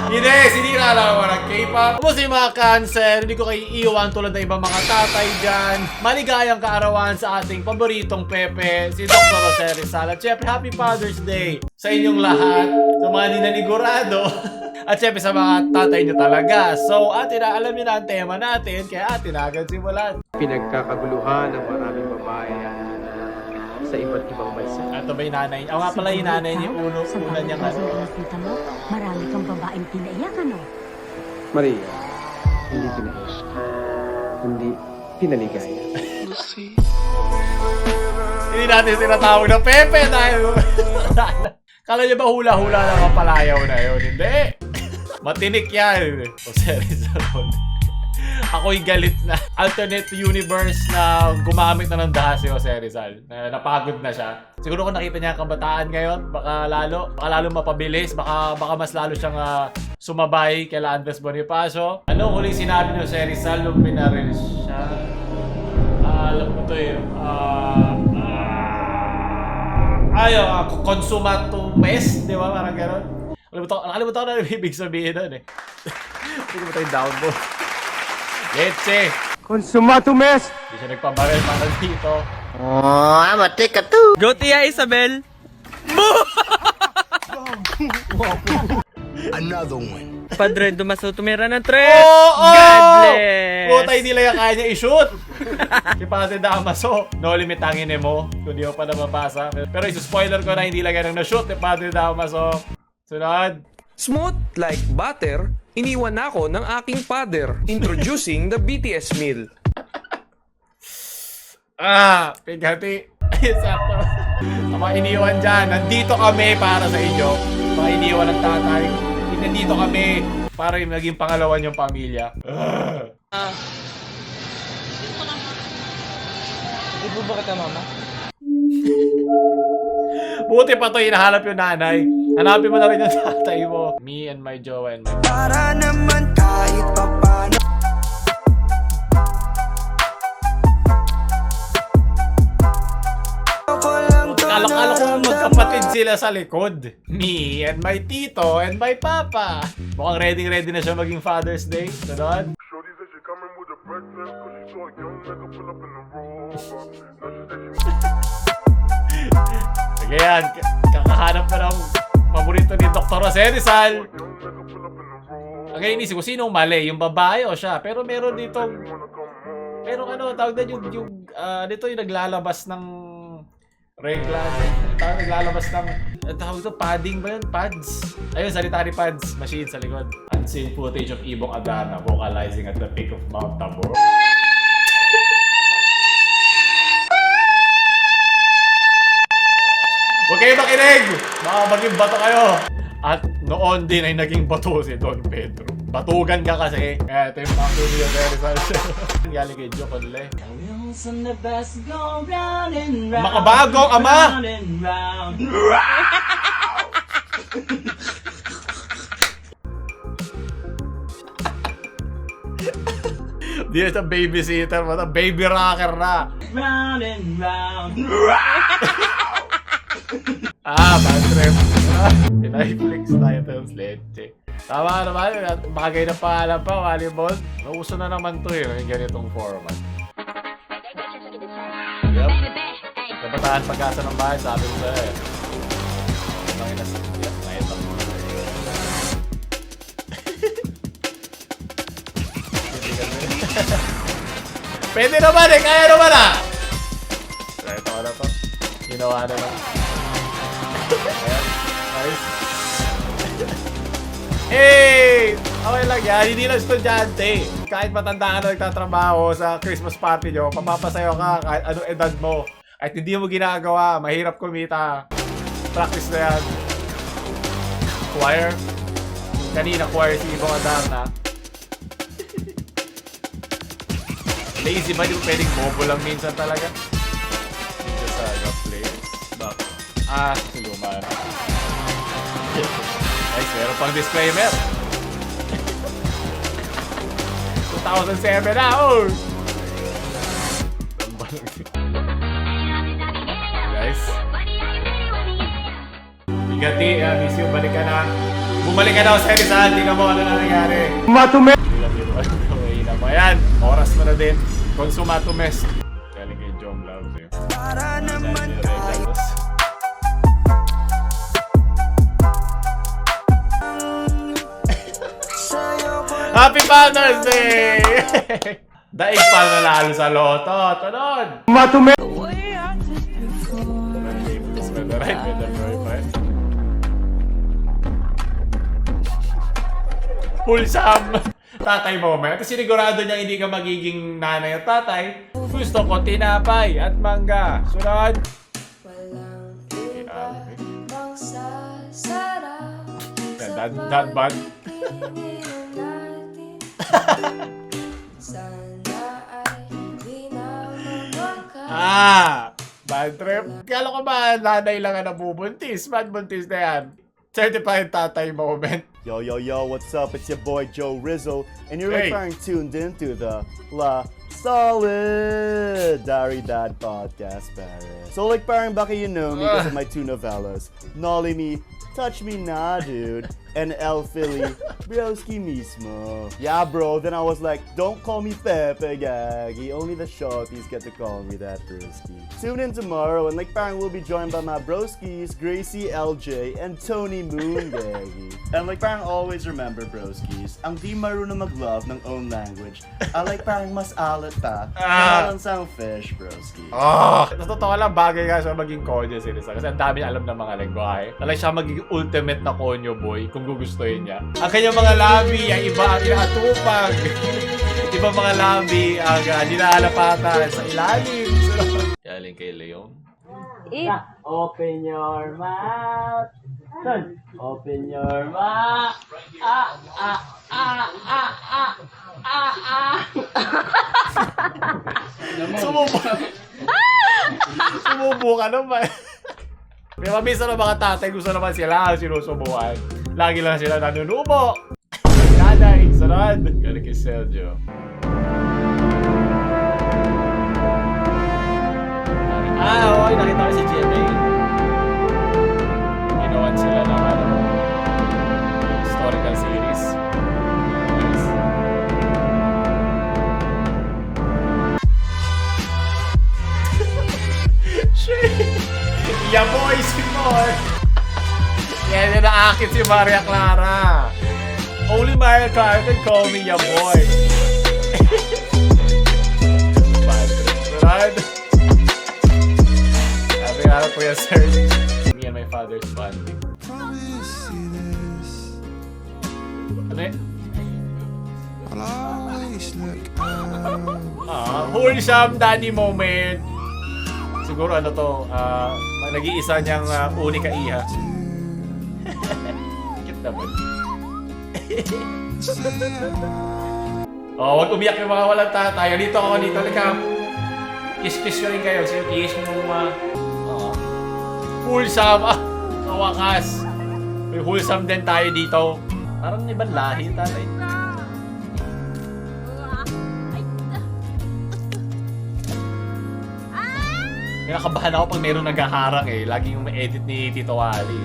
Hindi, sinira lang ako ng K-pop. Kumusta yung mga cancer? Hindi ko kayo iiwan tulad ng ibang mga tatay dyan. Maligayang kaarawan sa ating paboritong Pepe, si Dr. Jose Rizal. At syempre, Happy Father's Day sa inyong lahat, sa mga ninanigurado. At syempre sa mga tatay nyo talaga. So, alam nyo na ang tema natin, kaya atin agad simulan. Pinagkakaguluhan ng maraming babae sa iba't ibang bansa. Ito ba yung nanay niya? Nga pala yung nanay niya, una niya Kasi nakita mo, marami kang babaeng pinaiyak, ano? Maria, hindi pinaiyak. Hindi pinaligaya. Hindi natin tinatawag na Pepe dahil... Kala niyo ba hula-hula lang ang palayaw na yun? Hindi! Matinik yan! O Rizal. Ako'y galit na. Alternate universe na gumamit na ng daha si Jose Rizal. Napagod na siya. Siguro kung nakita niya ang kabataan ngayon, baka lalo mapabilis, baka mas lalo siyang sumabay kay Andres Bonifacio. Ano huling sinabi ni Jose Rizal nung pinaril siya? Alam ko to eh. Consumatumes, di ba? Parang gano'n. Nakalimutan ko na ibig sabihin doon eh. Nakalimutan yung down mo. Leche! Consumatumes! Hindi siya nagpabaril para dito. Oh, I'm a take a two. Go Tia Isabel! Another one. Padre Dumaso tumira ng tres! Oh! God bless! Puta, hindi lang yung kaya niya i-shoot! Si Padre Damaso, no limit ang ine mo kung di mo pa nababasa. Pero isuspoiler ko na hindi lang yan ang na-shoot ni Padre Damaso. Sunod! Smooth like butter, iniwan ako ng aking father. Introducing the BTS meal. Pigati. Sakto. Mga iniwan dyan. Nandito kami para sa inyo. Mga iniwan ng tatay. Nandito kami para yung naging pangalawa niyong pamilya. Di po ba kita mama? Buti pa to, hinahanap yung nanay. Hanapin mo na rin yung tatay mo. Me and my jowa and my... Para naman kahit papano. Kala ko magkapatid sila sa likod. Me and my tito and my papa. Mukhang ready na siya maging Father's Day. Sunod. Shorty said she coming with a breakfast cause she saw a young nigga pull up in the room. Now she said she Sige yan, kakahanap na ng paborito ni Dr. Jose Rizal. young nigga pull up in the room. Ang inisip ko, sinong mali? Yung babae o siya? Pero meron dito, Wanna come home. pero ano, tawag na dito yung naglalabas ng regla. Naglalabas ng, tawag ito, padding ba yun? Pads? Ayun, sanitary pads, machine sa likod. Unseen footage of Ibong Adarna vocalizing at the peak of Mount Tabor. Huwag kayo makinig! Baka maging bato kayo! At noon din ay naging bato si Don Pedro. Batugan ka kasi. Kaya ito yung mga studio Rizal. Galing kay Joe Conle. Makabagong ama! Di na siya babysitter mo, baby rocker na. Round and round. Bad trip. Pinay-flex tayo ito, leche. Tama naman, bagay na paalam pa, volleyball. Nauso na naman to yung ganitong format. Yep. Kabataan pag-asa ng bahay, sabi ko sa'yo eh. Yep, nakita mo. Pwede naman eh, kaya naman ah! Nakita ko na to. Ginawa na lang. Ayan, nice. Hey! Okay lang yan, hindi lang estudyante. Kahit matanda ka na nagtatrabaho sa Christmas party nyo, papapasayo ka kahit anong edad mo. Kahit hindi mo ginagawa, mahirap kumita. Practice na yan. Choir. Kanina choir si Ibong Adarna. Lazy ba? Di mo pwedeng bobo lang minsan talaga. Dito sa place. Bakit? Luma na. Nice, meron pang disclaimer. 2007 na, oh! Guys. Bigati, miss you, balik ka na. Bumalik ka daw sa Rizal, tingnan mo ano na nangyari. Matume! Ayan, oras mo na din. Consumatumes. Galing kay Jom Love. Para naman kahit sa'yo ko Happy Father's Day! Daig pa nanalo sa loto. Tunod! Matume! Wholesome tatay moment. Kasi sigurado niya hindi ka magiging nanay at tatay. Gusto ko tinapay at mangga. Sunod! That bad. Bad trip. Kala ko ba nanay lang ang nabubuntis? Bad buntis na yan. Certified tatay moment. Yo, yo, yo, what's up? It's your boy Joe Rizzo, and you're Hey. right tuned into the La Solid Dari Dad podcast, pare. So, like, parang baka you know me because of my two novellas, Nolly Me, Touch Me Nah, Dude, and El Philly, Broski mismo. Yeah, bro, then I was like, don't call me Pepe, Gaggy, only the shorties get to call me that, broski. Tune in tomorrow, and like, parang we'll be joined by my broskis, Gracie, LJ, and Tony Moon, Gaggy. And like, parang always remember, broskis, ang di marunong mag-love ng own language, I like parang mas alat pa, parang sang fish, broski. Sa totoo lang, bagay nga siya maging konyo si Rizal. Kasi ang dami alam ng mga lengguwahe. Talagang siya magiging ultimate na konyo boy kung gugustuhin niya. Ang kanyang mga labi, ang iba ang inaatupag. Iba mga labi ang dinaalapatan sa ilalim. Galing kay Leon. Open your mouth. Son, open your mouth. Sumubo ka naman. May mabisa ng mga tatay, gusto naman sila ang sinusubukan. Lagi lang sila nanunubo. Nanay, sunod. Galing kay Sergio. Okay, nakita ko si GMA. Ginawan sila ng historical series. Nice. Ya boy, si Mor. Yan na naakit si Maria Clara. Only Maria Clara can call me ya boy. Bad trip, right? Sabi nga lang, Kuya Sir. Me and my father's bonding. promise you this. Ano eh? I'll always look out. Wholesome daddy moment. Siguro ano to, nag-iisa niyang unika iha. Cute naman. Huwag umiyak yung mga walang tatay. Dito ako, dito. Kiss-kiss ko rin kayo. Sige, kiss mo wholesome. Sa wakas. May wholesome din tayo dito. Parang ibang lahi, tatay. Kinakabahan ako pag mayroong naghaharang eh. Lagi yung ma-edit ni Tito Wally.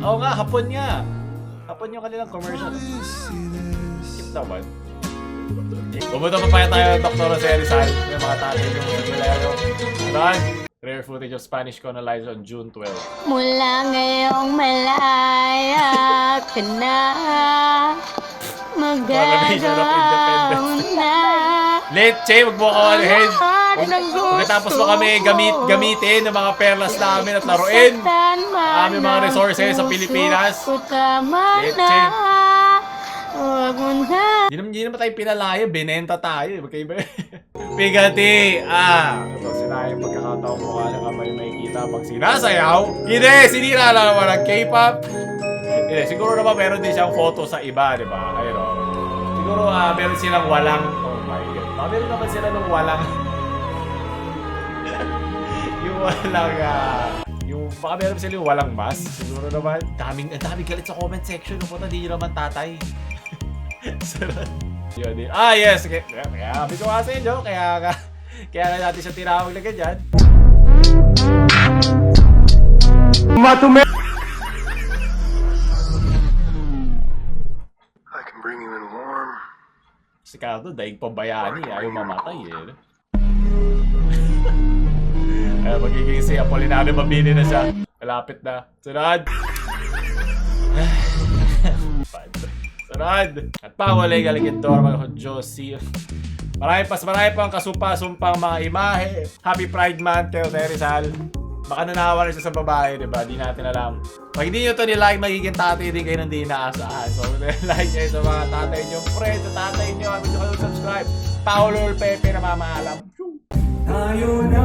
Oo nga, hapon nga. Hapon yung kanilang commercial. Skip naman. Pumunta pa tayo ng Dr. Jose Rizal. May mga tatay yung Galero. Aran, rare footage of Spanish colonizers on June 12. Mula ngayong malaya ka na, Proclamation of magagaw Independence. na. Leche, wag mo ako anuhin. Pagkatapos mo kami gamitin ng mga perlas namin at laruin. Aming mga resources sa Pilipinas. Leche. Hindi naman tayo pinalaya, binenta tayo. Magkaiba. Pigati. Ito sinayang pagkakataon mo ka ng kamay makikita pag sinasayaw. Hindi, sinira na naman ang K-pop. Hindi, siguro naman meron din siyang photo sa iba, di ba? Ayun o. Siguro meron silang walang, oh my God. Meron naman sila nung walang, yung walang, baka meron sila yung walang mask. Siguro naman, daming galit sa comment section. Nung punta, di nyo naman tatay. Sarap. Yun din. Yes. Kaya sabi ko nga sa inyo. Kaya na natin siya tinawag na ganyan. Matume! Si Cardo, daig pa bayani. Ayaw mamatay eh. Ay, magiging si Apolinario mabili na siya. Malapit na. Sunod! Sunod! At pawalay galigidor mga Josie. Marami pang kasupa-sumpang mga imahe. Happy Pride Month, Teo Terizal. Baka nanawa rin siya sa babae, diba? Di natin alam. Pag hindi nyo to nilike, magiging tatay din kayo ng di inaasahan. So, like kayo sa mga tatay nyo. Friend, sa tatay nyo. At hindi nyo kayo subscribe. Paolo Pepe na mamaalam. Tayo na